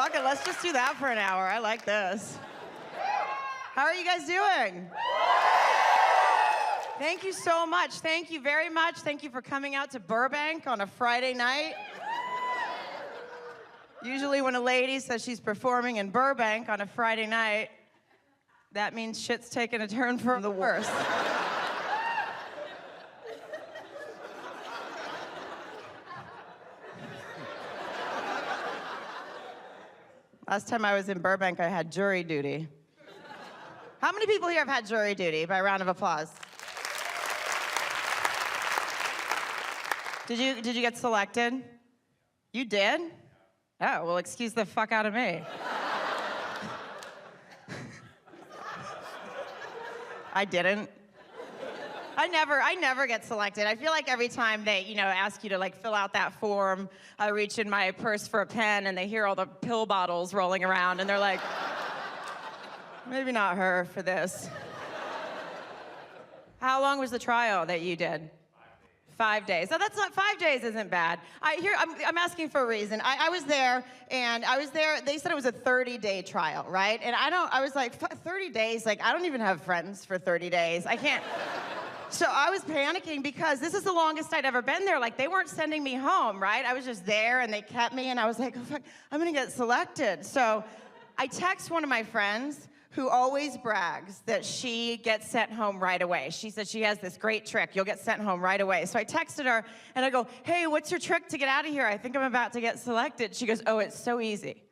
Fuck it, let's just do that for an hour. I like this. How are you guys doing? Thank you so much. Thank you very much. Thank you for coming out to Burbank on a Friday night. Usually when a lady says she's performing in Burbank on a Friday night, that means shit's taking a turn for the worse. Last time I was in Burbank, I had jury duty. How many people here have had jury duty? By a round of applause. Did you get selected? You did? Oh, well, excuse the fuck out of me. I didn't. I never get selected. I feel like every time they, ask you to fill out that form, I reach in my purse for a pen and they hear all the pill bottles rolling around and they're like, maybe not her for this. How long was the trial that you did? 5 days. So that's not 5 days isn't bad. I'm asking for a reason. I was there, they said it was a 30-day trial, right? And I was like, 30 days? I don't even have friends for 30 days. I can't. So I was panicking because this is the longest I'd ever been there. They weren't sending me home, right? I was just there and they kept me and I was like, oh, fuck, I'm gonna get selected. So I text one of my friends who always brags that she gets sent home right away. She said she has this great trick. You'll get sent home right away. So I texted her and I go, hey, what's your trick to get out of here? I think I'm about to get selected. She goes, oh, it's so easy.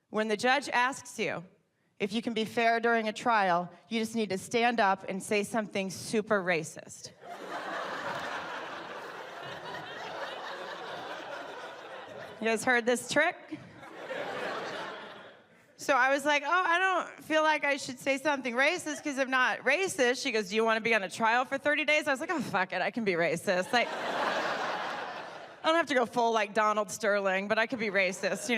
When the judge asks you if you can be fair during a trial, you just need to stand up and say something super racist. You guys heard this trick? So I was like, oh, I don't feel like I should say something racist because I'm not racist. She goes, do you want to be on a trial for 30 days? I was like, oh, fuck it, I can be racist. I don't have to go full Donald Sterling, but I could be racist,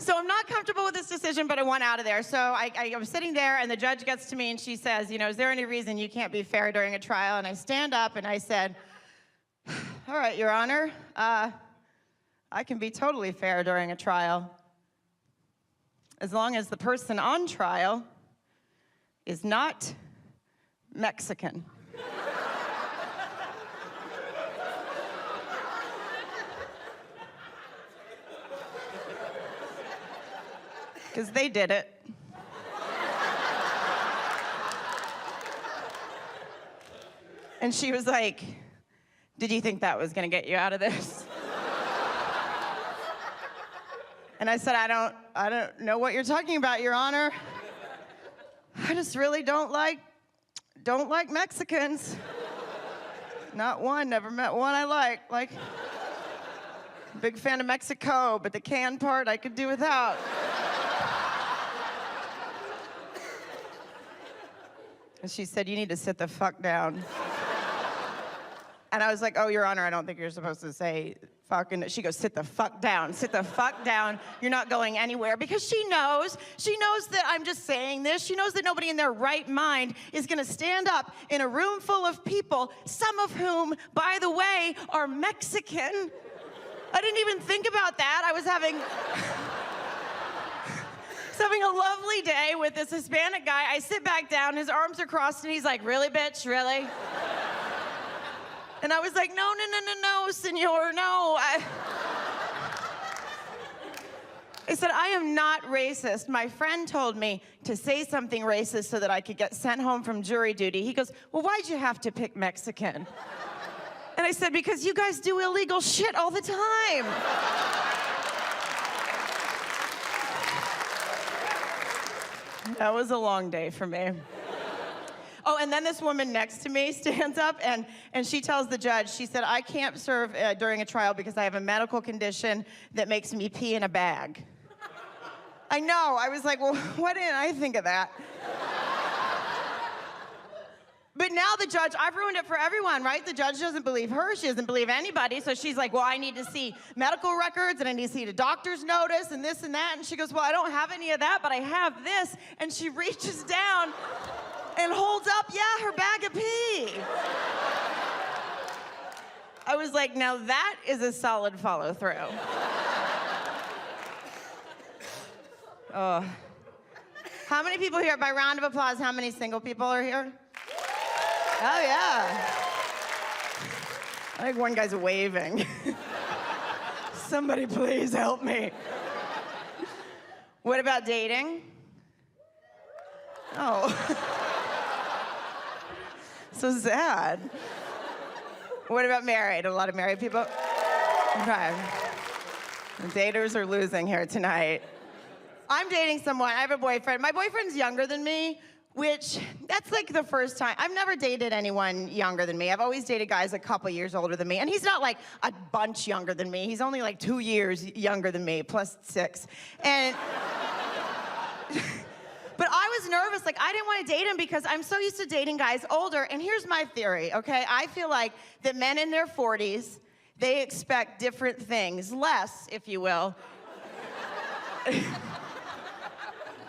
So I'm not comfortable with this decision, but I want out of there. So I was sitting there, and the judge gets to me, and she says, is there any reason you can't be fair during a trial? And I stand up, and I said, all right, Your Honor, I can be totally fair during a trial, as long as the person on trial is not Mexican. Because they did it. And she was like, did you think that was gonna get you out of this? And I said, I don't know what you're talking about, Your Honor. I just really don't like Mexicans. Not one, never met one I like. Big fan of Mexico, but the can part I could do without. And she said, you need to sit the fuck down. And I was like, oh, Your Honor, I don't think you're supposed to say fuck. And she goes, sit the fuck down. Sit the fuck down. You're not going anywhere. Because she knows that I'm just saying this. She knows that nobody in their right mind is going to stand up in a room full of people, some of whom, by the way, are Mexican. I didn't even think about that. I was having a lovely day with this Hispanic guy. I sit back down, his arms are crossed, and he's like, really, bitch, really? And I was like, no, senor, no. I said, I am not racist. My friend told me to say something racist so that I could get sent home from jury duty. He goes, well, why'd you have to pick Mexican? And I said, because you guys do illegal shit all the time. That was a long day for me. Oh, and then this woman next to me stands up and she tells the judge, she said, I can't serve during a trial because I have a medical condition that makes me pee in a bag. I know, I was like, well, why didn't I think of that? But now the judge, I've ruined it for everyone, right? The judge doesn't believe her, she doesn't believe anybody, so she's like, well, I need to see medical records, and I need to see the doctor's notice, and this and that, and she goes, well, I don't have any of that, but I have this, and she reaches down and holds up, yeah, her bag of pee. I was like, now that is a solid follow-through. Oh. How many people here, by round of applause, how many single people are here? Oh, yeah. I think one guy's waving. Somebody please help me. What about dating? Oh. So sad. What about married? A lot of married people? Okay. The daters are losing here tonight. I'm dating someone. I have a boyfriend. My boyfriend's younger than me, which that's like the first time. I've never dated anyone younger than me. I've always dated guys a couple years older than me. And he's not like a bunch younger than me. He's only like 2 years younger than me, plus 6. And but I was nervous. Like, I didn't want to date him because I'm so used to dating guys older. And here's my theory, okay? I feel like that men in their 40s, they expect different things, less, if you will,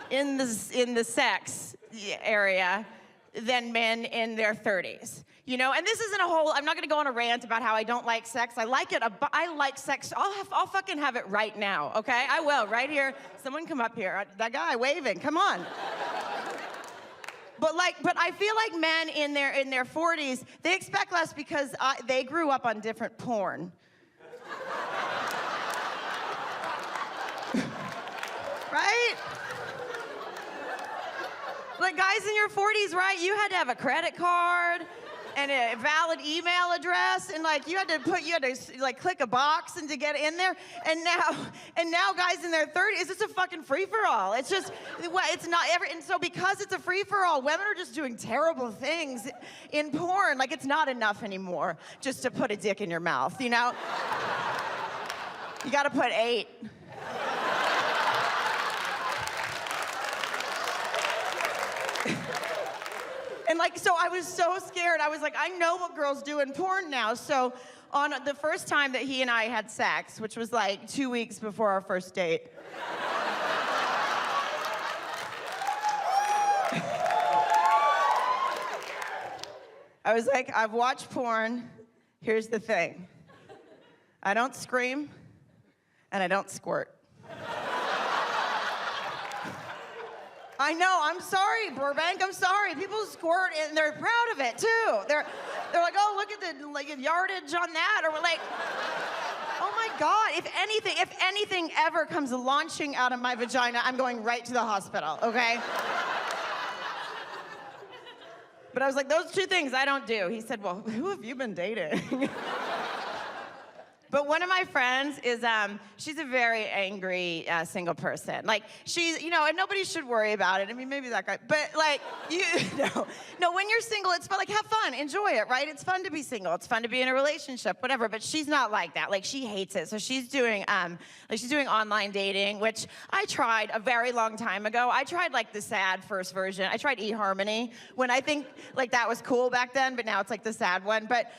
in the sex area than men in their 30s. You know, and this isn't a whole, I'm not gonna go on a rant about how I don't like sex. I like it, I like sex. I'll fucking have it right now, okay? I will, right here. Someone come up here. That guy waving, come on. But I feel like men in their 40s, they expect less because they grew up on different porn. Right? Like, guys in your 40s, right? You had to have a credit card and a valid email address, and like you had to like click a box and to get in there. And now guys in their 30s, it's just a fucking free-for-all. It's just, it's not ever. And so because it's a free-for-all, women are just doing terrible things in porn. Like, it's not enough anymore just to put a dick in your mouth, you know? You got to put 8. And like, so I was so scared. I was like, I know what girls do in porn now. So on the first time that he and I had sex, which was like 2 weeks before our first date, I was like, I've watched porn. Here's the thing. I don't scream, and I don't squirt. I know, I'm sorry, Burbank, I'm sorry. People squirt and they're proud of it too. They're like, oh, look at the yardage on that, or like, oh my God, if anything ever comes launching out of my vagina, I'm going right to the hospital, okay? But I was like, those 2 things I don't do. He said, well, who have you been dating? But one of my friends is, she's a very angry single person. Like, she's, you know, and nobody should worry about it. I mean, maybe that guy, but like, no, when you're single, it's fun, like, have fun, enjoy it, right? It's fun to be single. It's fun to be in a relationship, whatever, but she's not like that. Like, she hates it. So she's doing online dating, which I tried a very long time ago. I tried like the sad first version. I tried eHarmony when I think like that was cool back then, but now it's like the sad one. But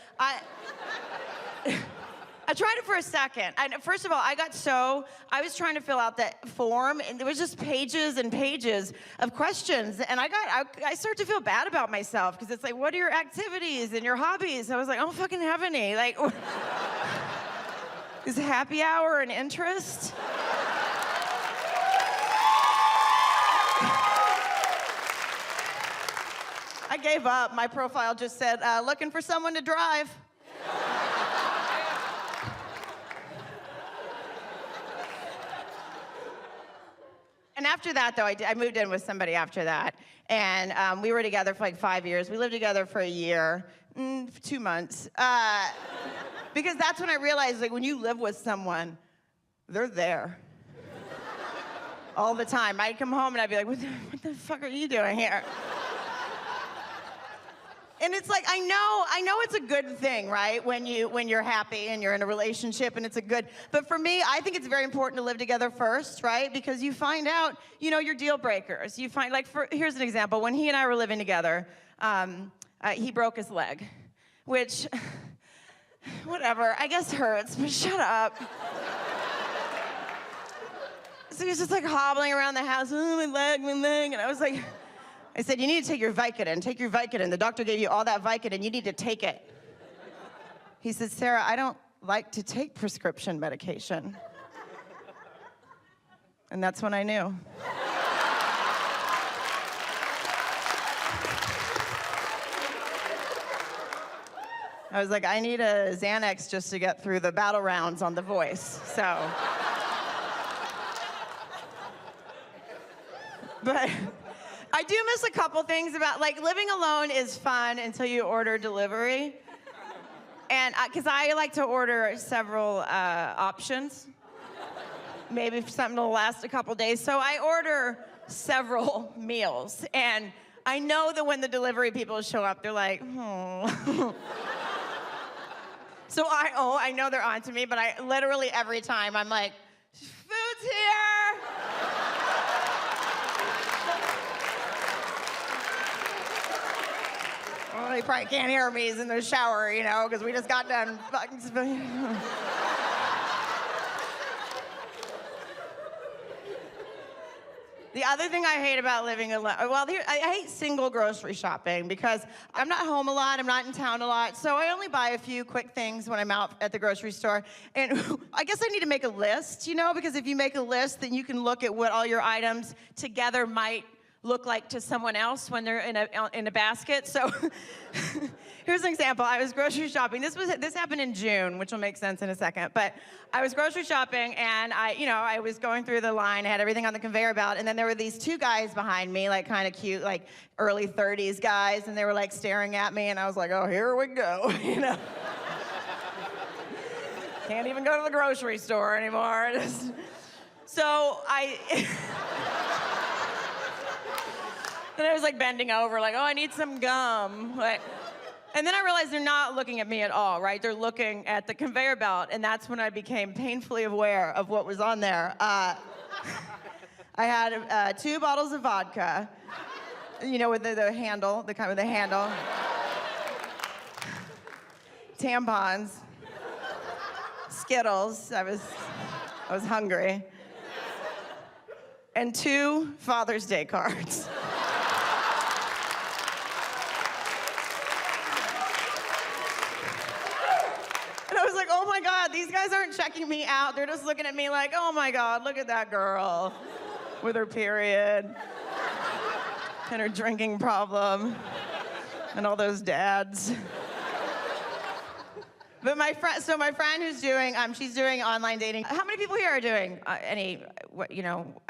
I tried it for a second. And first of all, I was trying to fill out that form, and there was just pages and pages of questions. And I started to feel bad about myself, because it's like, what are your activities and your hobbies? I was like, I don't fucking have any. Like, is happy hour an interest? I gave up. My profile just said, looking for someone to drive. And after that, though, I moved in with somebody after that. And we were together for like 5 years. We lived together for a year, 2 months. Because that's when I realized, like, when you live with someone, they're there. All the time. I'd come home and I'd be like, what the fuck are you doing here? And it's like, I know it's a good thing, right? When you're happy and you're in a relationship and it's a good, but for me, I think it's very important to live together first, right? Because you find out, you know, your deal breakers. You find, like, here's an example. When he and I were living together, he broke his leg, which, whatever, I guess hurts, but shut up. So he was just like hobbling around the house, oh, my leg, and I was like, I said, you need to take your Vicodin. Take your Vicodin. The doctor gave you all that Vicodin. You need to take it. He said, Sarah, I don't like to take prescription medication. And that's when I knew. I was like, I need a Xanax just to get through the battle rounds on The Voice, so. But I do miss a couple things about, like, living alone is fun until you order delivery. And because I like to order several options. Maybe something will last a couple days. So I order several meals. And I know that when the delivery people show up, they're like, oh. So I know they're on to me, but I literally every time I'm like, food's here. Well, they probably can't hear me. He's in the shower, you know, because we just got done fucking. The other thing I hate about living alone, well, I hate single grocery shopping because I'm not home a lot, I'm not in town a lot, so I only buy a few quick things when I'm out at the grocery store. And I guess I need to make a list, you know, because if you make a list, then you can look at what all your items together might look like to someone else when they're in a basket. So here's an example. I was grocery shopping. This happened in June, which will make sense in a second. But I was grocery shopping, and I was going through the line. I had everything on the conveyor belt, and then there were these two guys behind me, like kind of cute, like early 30s guys, and they were like staring at me, and I was like, oh, here we go, you know. Can't even go to the grocery store anymore. So then I was like bending over, like, oh, I need some gum. And then I realized they're not looking at me at all, right? They're looking at the conveyor belt, and that's when I became painfully aware of what was on there. I had 2 bottles of vodka, you know, with the handle, the kind with the handle. Tampons, Skittles. I was hungry, and 2 Father's Day cards. Oh my God, these guys aren't checking me out. They're just looking at me like, oh my God, look at that girl with her period and her drinking problem and all those dads. But my friend who's doing, she's doing online dating. How many people here are doing I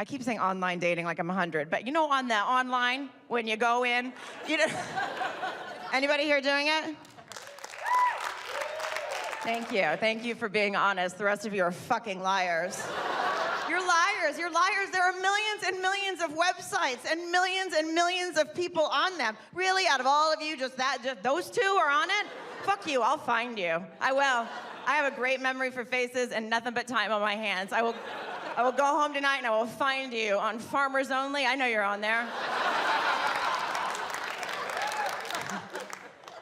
keep saying online dating like I'm 100, but you know, on the online, when you go in, you know, anybody here doing it? Thank you for being honest. The rest of you are fucking liars. You're liars, There are millions and millions of websites and millions of people on them. Really, out of all of you, just those 2 are on it? Fuck you, I'll find you. I will. I have a great memory for faces and nothing but time on my hands. I will go home tonight and I will find you on Farmers Only. I know you're on there.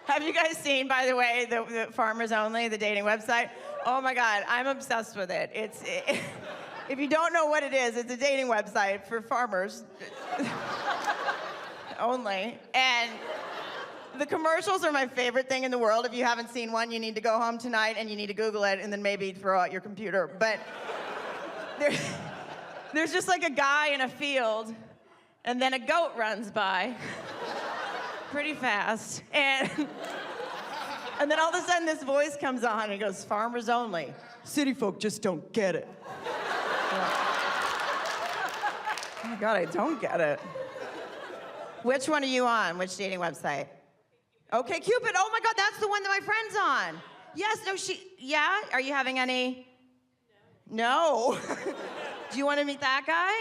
Have you guys seen, by the way, the Farmers Only, the dating website? Oh my God, I'm obsessed with it. If you don't know what it is, it's a dating website for farmers only. And the commercials are my favorite thing in the world. If you haven't seen one, you need to go home tonight and you need to Google it and then maybe throw out your computer. But there's just like a guy in a field and then a goat runs by. Pretty fast, and then all of a sudden this voice comes on and it goes, Farmers Only. City folk just don't get it. Oh my God, I don't get it. Which one are you on? Which dating website? Okay, Cupid. Oh my God, that's the one that my friend's on. Yes, no, yeah? Are you having any? No. Do you want to meet that guy?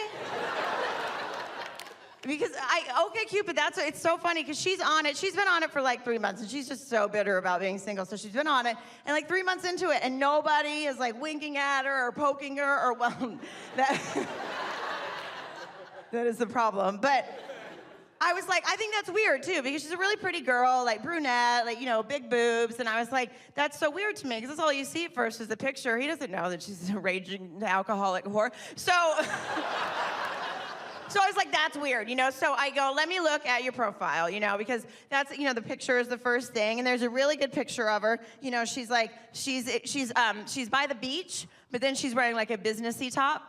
Because OkCupid, it's so funny because she's on it. She's been on it for like 3 months and she's just so bitter about being single. So she's been on it and like 3 months into it and nobody is like winking at her or poking her or, well, that is the problem. But I was like, I think that's weird too because she's a really pretty girl, like brunette, like, you know, big boobs. And I was like, that's so weird to me because that's all you see at first is the picture. He doesn't know that she's a raging alcoholic whore. So I was like, that's weird, you know? So I go, let me look at your profile, you know, because that's, you know, the picture is the first thing. And there's a really good picture of her. You know, she's like, she's by the beach, but then she's wearing like a businessy top.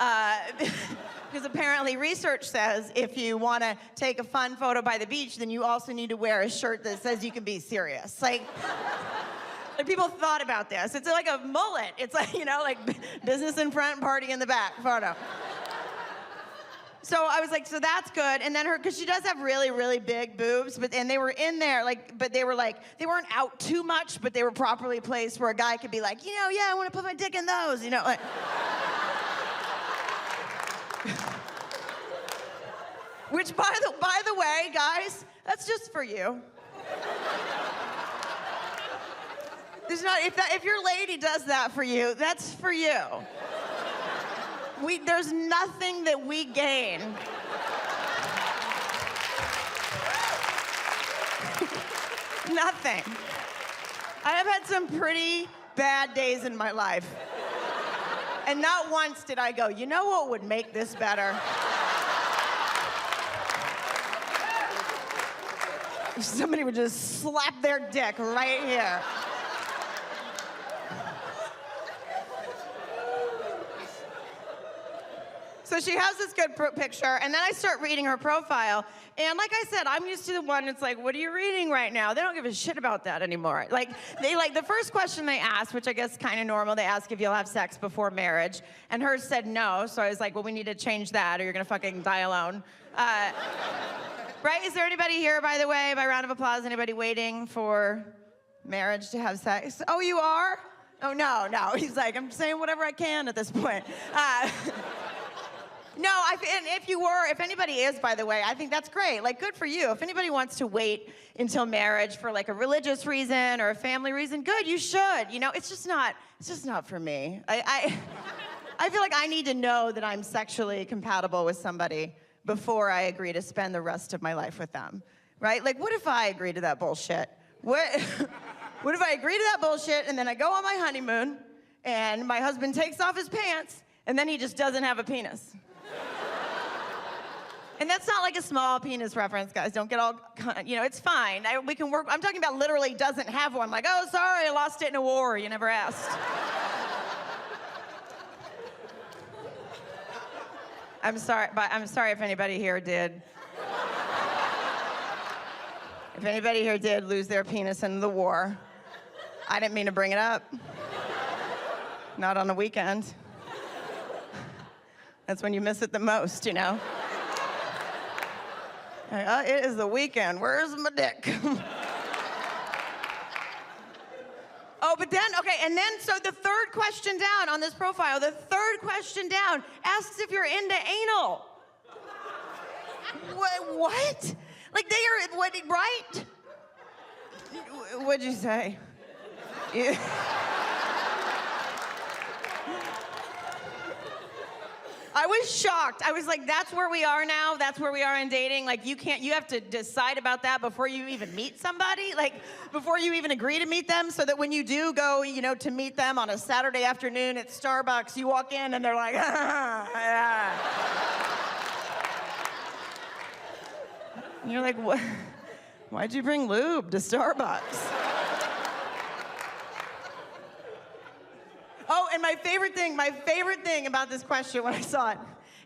Because apparently research says if you want to take a fun photo by the beach, then you also need to wear a shirt that says you can be serious. Like people thought about this. It's like a mullet. It's like, like business in front, party in the back photo. So I was like, so that's good. And then because she does have really, really big boobs, and they were in there, but they weren't out too much, but they were properly placed where a guy could be like, yeah, I want to put my dick in those, like. Which, by the way, guys, that's just for you. If your lady does that for you, that's for you. There's nothing that we gain. Nothing. I have had some pretty bad days in my life. And not once did I go, you know what would make this better? If somebody would just slap their dick right here. So she has this good picture, and then I start reading her profile, and like I said, I'm used to the one that's like, what are you reading right now? They don't give a shit about that anymore. The first question they asked, which I guess is kind of normal, they ask if you'll have sex before marriage, and hers said no, so I was like, well, we need to change that, or you're gonna fucking die alone. Right, is there anybody here, by the way, by round of applause, anybody waiting for marriage to have sex? Oh, you are? Oh, no, he's like, I'm saying whatever I can at this point. No, and if anybody is, by the way, I think that's great. Good for you. If anybody wants to wait until marriage for a religious reason or a family reason, good, you should. It's just not for me. I feel like I need to know that I'm sexually compatible with somebody before I agree to spend the rest of my life with them, right? What if I agree to that bullshit? What if I agree to that bullshit and then I go on my honeymoon and my husband takes off his pants and then he just doesn't have a penis? And that's not a small penis reference, guys. Don't get all, it's fine. We can work. I'm talking about literally doesn't have one. Oh, sorry, I lost it in a war. You never asked. I'm sorry if anybody here did. If anybody here did lose their penis in the war, I didn't mean to bring it up. Not on the weekend. That's when you miss it the most, It is the weekend. Where's my dick? Oh, but then, okay, and then, so the third question down on this profile, asks if you're into anal. What? They are, right? What'd you say? I was shocked. I was like, that's where we are now? That's where we are in dating? You have to decide about that before you even meet somebody? Before you even agree to meet them, so that when you do go, to meet them on a Saturday afternoon at Starbucks, you walk in and they're like, yeah. And you're like, what? Why'd you bring lube to Starbucks? Oh, and my favorite thing about this question when I saw it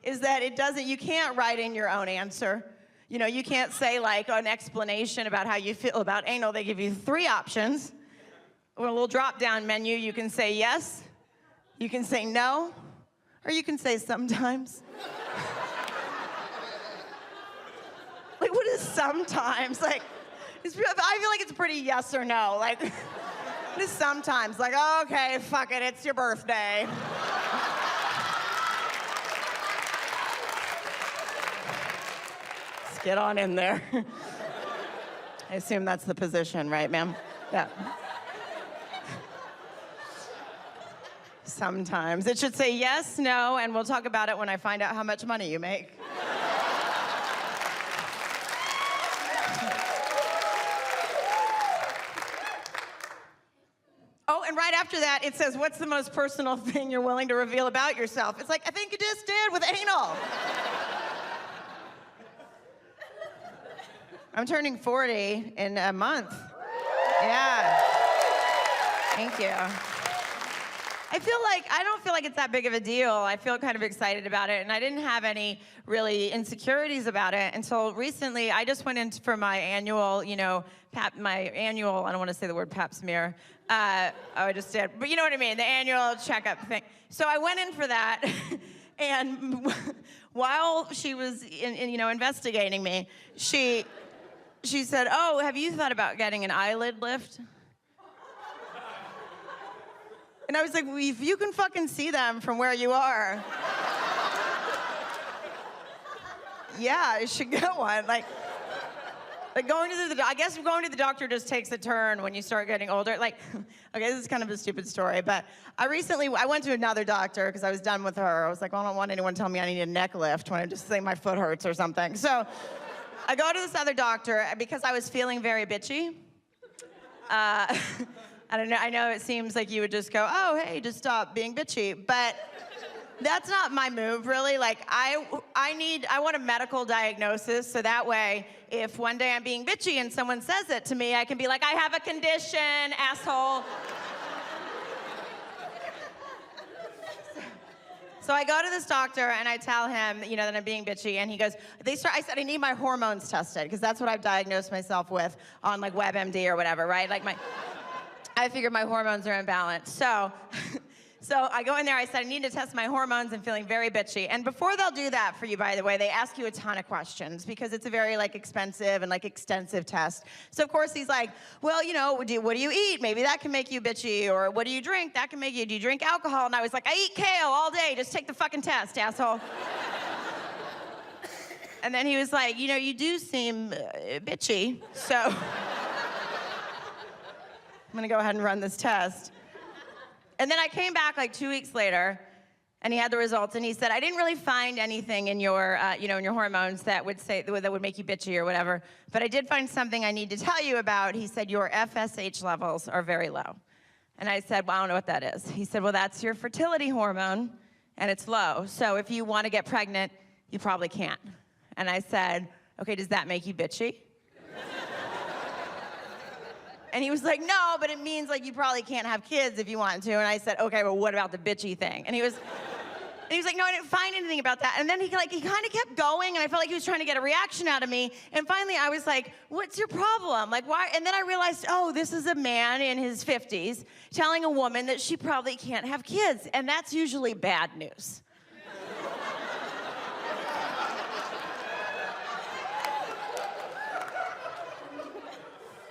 is that you can't write in your own answer. You can't say an explanation about how you feel about anal. They give you 3 options. Or a little drop-down menu. You can say yes, you can say no, or you can say sometimes. What is sometimes? I feel like it's pretty yes or no. Just sometimes, okay, fuck it, it's your birthday. Let's get on in there. I assume that's the position, right, ma'am? Yeah. Sometimes. It should say yes, no, and we'll talk about it when I find out how much money you make. And right after that, it says, what's the most personal thing you're willing to reveal about yourself? It's I think you just did with anal. I'm turning 40 in a month. Yeah. Thank you. I don't feel like it's that big of a deal. I feel kind of excited about it, and I didn't have any really insecurities about it until recently. I just went in for my annual, I don't want to say the word pap smear. I just did, but you know what I mean, the annual checkup thing. So I went in for that, and while she was investigating me, she said, "Oh, have you thought about getting an eyelid lift?" And I was like, well, if you can fucking see them from where you are, yeah, you should get one. Like going to I guess going to the doctor just takes a turn when you start getting older. Like, okay, this is kind of a stupid story, but I went to another doctor because I was done with her. I was like, well, I don't want anyone to tell me I need a neck lift when I just say my foot hurts or something. So I go to this other doctor because I was feeling very bitchy. I don't know. I know it seems like you would just go, oh, hey, just stop being bitchy. But that's not my move, really. Like, I want a medical diagnosis, so that way, if one day I'm being bitchy and someone says it to me, I can be like, I have a condition, asshole. So I go to this doctor and I tell him, that I'm being bitchy, and he goes, I said, I need my hormones tested, because that's what I've diagnosed myself with on like WebMD or whatever, right? Like I figured my hormones are imbalanced. So I go in there, I said, I need to test my hormones. I'm feeling very bitchy. And before they'll do that for you, by the way, they ask you a ton of questions because it's a very expensive and extensive test. So of course he's like, well, what do you eat? Maybe that can make you bitchy. Or what do you drink? That can make you, do you drink alcohol? And I was like, I eat kale all day. Just take the fucking test, asshole. And then he was like, you do seem bitchy. So I'm gonna go ahead and run this test. And then I came back 2 weeks later, and he had the results, and he said, I didn't really find anything in your, in your hormones that would make you bitchy or whatever, but I did find something I need to tell you about. He said, your FSH levels are very low. And I said, well, I don't know what that is. He said, well, that's your fertility hormone, and it's low. So if you want to get pregnant, you probably can't. And I said, okay, does that make you bitchy? And he was like, no, but it means you probably can't have kids if you want to. And I said, okay, well, what about the bitchy thing? And he was like, no, I didn't find anything about that. And then he kind of kept going, and I felt like he was trying to get a reaction out of me. And finally, I was like, what's your problem? Why? And then I realized, oh, this is a man in his 50s telling a woman that she probably can't have kids. And that's usually bad news.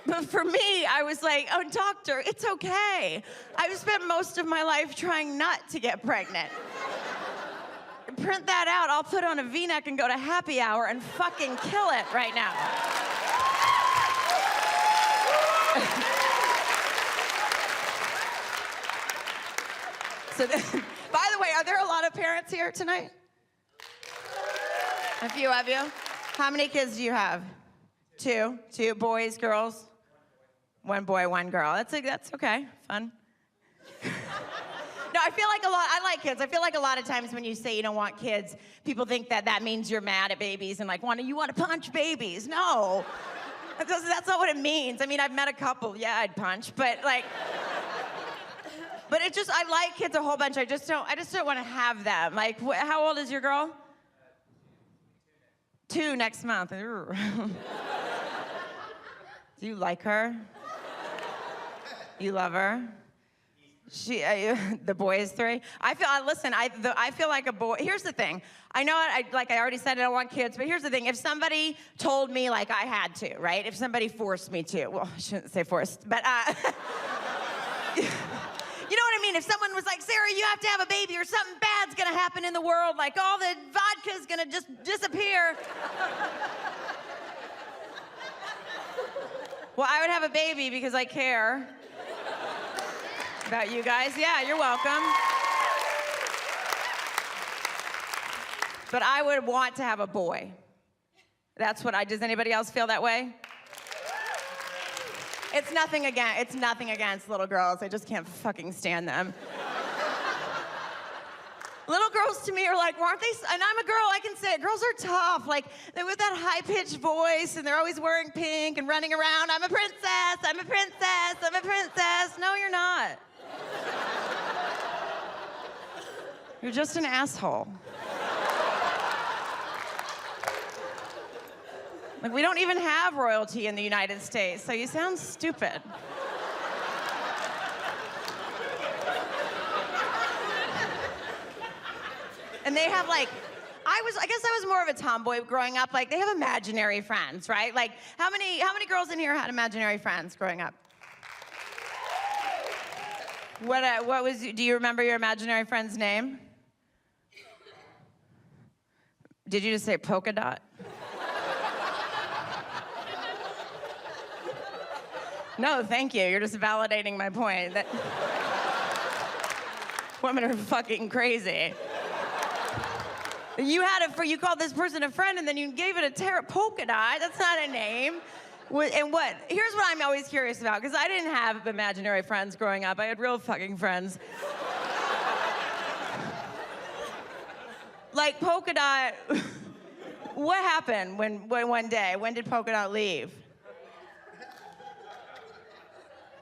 But for me, I was like, oh, doctor, it's okay. I've spent most of my life trying not to get pregnant. Print that out. I'll put on a V-neck and go to happy hour and fucking kill it right now. By the way, are there a lot of parents here tonight? A few of you? How many kids do you have? Two boys, girls? One boy, one girl. That's okay, fun. No, I feel like I like kids. I feel like a lot of times when you say you don't want kids, people think that means you're mad at babies and you want to punch babies. No, that's not what it means. I mean, I've met a couple, yeah, I'd punch, but but I like kids a whole bunch. I just don't want to have them. How old is your girl? 2 next month. Do you like her? You love her? The boy is 3. I feel like a boy. Here's the thing. I know, I already said, I don't want kids, but here's the thing. If somebody told me I had to, right? If somebody forced me to, well, I shouldn't say forced, but you know what I mean? If someone was like, Sarah, you have to have a baby or something bad's gonna happen in the world, all the vodka's gonna just disappear. Well, I would have a baby because I care about you guys. Yeah, you're welcome. But I would want to have a boy. Does anybody else feel that way? It's nothing against little girls. I just can't fucking stand them. Little girls to me are aren't they? And I'm a girl, I can say it. Girls are tough. They're with that high-pitched voice, and they're always wearing pink and running around. I'm a princess, I'm a princess, I'm a princess. No, you're not. You're just an asshole. Like, we don't even have royalty in the United States, so you sound stupid. And they have like, I guess I was more of a tomboy growing up. Like, they have imaginary friends, right? Like, how many girls in here had imaginary friends growing up? Do you remember your imaginary friend's name? Did you just say polka dot? No, thank you. You're just validating my point that women are fucking crazy. You called this person a friend and then you gave it a polka dot. That's not a name. And what? Here's what I'm always curious about, because I didn't have imaginary friends growing up. I had real fucking friends. Like polka dot, what happened when one day? When did polka dot leave?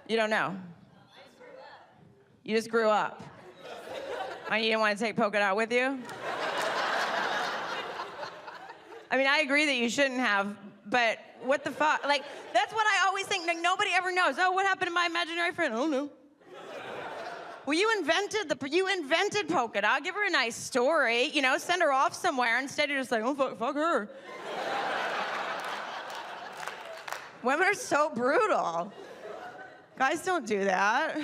You don't know? You just grew up. Oh, you didn't want to take polka dot with you? I mean, I agree that you shouldn't have, but what the fuck? Like, that's what I always think. Like, nobody ever knows. Oh, what happened to my imaginary friend? I don't know. Well, you invented polka dot. Give her a nice story. You know, send her off somewhere. Instead, you're just like, oh, fuck her. Women are so brutal. Guys don't do that.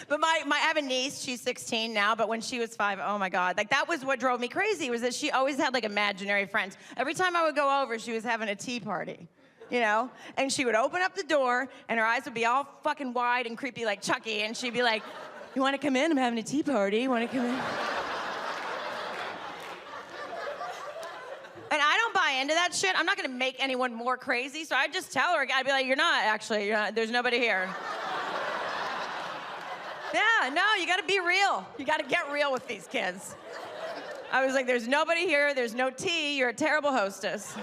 But I have a niece, she's 16 now, but when she was 5, oh my God. Like, that was what drove me crazy, was that she always had like imaginary friends. Every time I would go over, she was having a tea party, you know? And she would open up the door and her eyes would be all fucking wide and creepy like Chucky, and she'd be like, you wanna come in? I'm having a tea party. You wanna come in? And I don't buy into that shit. I'm not gonna make anyone more crazy, so I'd just tell her, I'd be like, you're not, there's nobody here. Yeah, no, you gotta be real. You gotta get real with these kids. I was like, there's nobody here, there's no tea, you're a terrible hostess.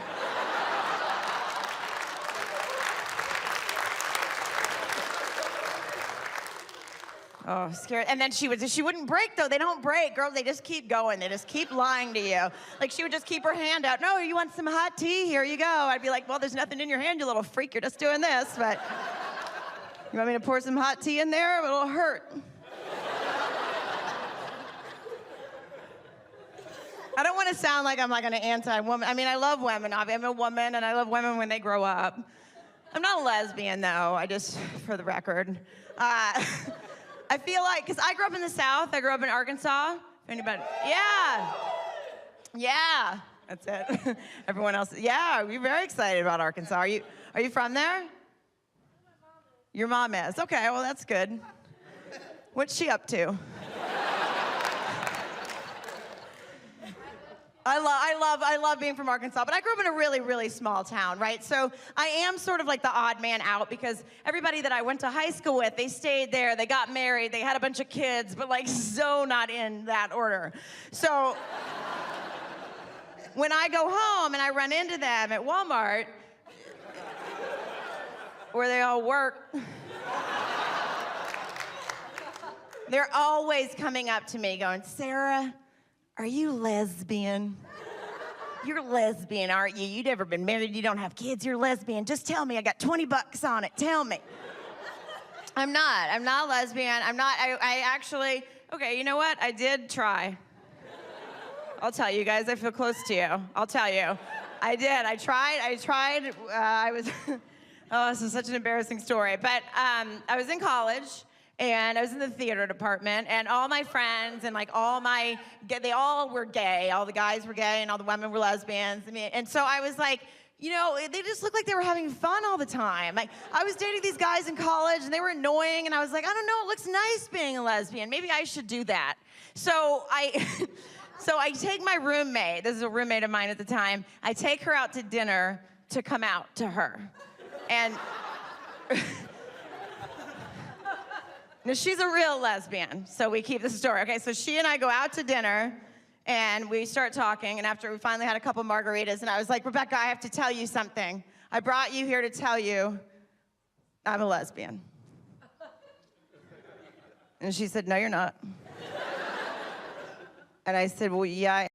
Oh, scared. And then she wouldn't break, though. They don't break, girls. They just keep going. They just keep lying to you. Like, she would just keep her hand out. No, you want some hot tea? Here you go. I'd be like, well, there's nothing in your hand, you little freak. You're just doing this, but you want me to pour some hot tea in there? It'll hurt. I don't want to sound like I'm like an anti-woman. I mean, I love women. I'm a woman, and I love women when they grow up. I'm not a lesbian, though. I just, for the record. I feel like, because I grew up in the South. I grew up in Arkansas. If anybody, yeah, that's it. Everyone else, yeah, we're very excited about Arkansas. Are you from there? Your mom is. Okay, well, that's good. What's she up to? I love being from Arkansas, but I grew up in a really, really small town, right? So I am sort of like the odd man out, because everybody that I went to high school with, they stayed there, they got married, they had a bunch of kids, but like so not in that order. So when I go home and I run into them at Walmart, where they all work, they're always coming up to me going, Sarah, are you lesbian? You're lesbian, aren't you? You've never been married, you don't have kids, you're lesbian. Just tell me, I got $20 on it, tell me. I'm not lesbian. I actually, okay, you know what? I did try. I'll tell you guys, I feel close to you. I'll tell you. I did, I tried, I was, oh, this is such an embarrassing story. But I was in college, and I was in the theater department, and all my friends and like they all were gay. All the guys were gay and all the women were lesbians. I mean, and so I was like, you know, they just looked like they were having fun all the time. Like, I was dating these guys in college and they were annoying, and I was like, I don't know, it looks nice being a lesbian. Maybe I should do that. So I take my roommate, this is a roommate of mine at the time, I take her out to dinner to come out to her. And now, she's a real lesbian, so we keep this story. Okay, so she and I go out to dinner, and we start talking, and after we finally had a couple margaritas, and I was like, Rebecca, I have to tell you something. I brought you here to tell you I'm a lesbian. And she said, no, you're not. And I said, well, yeah.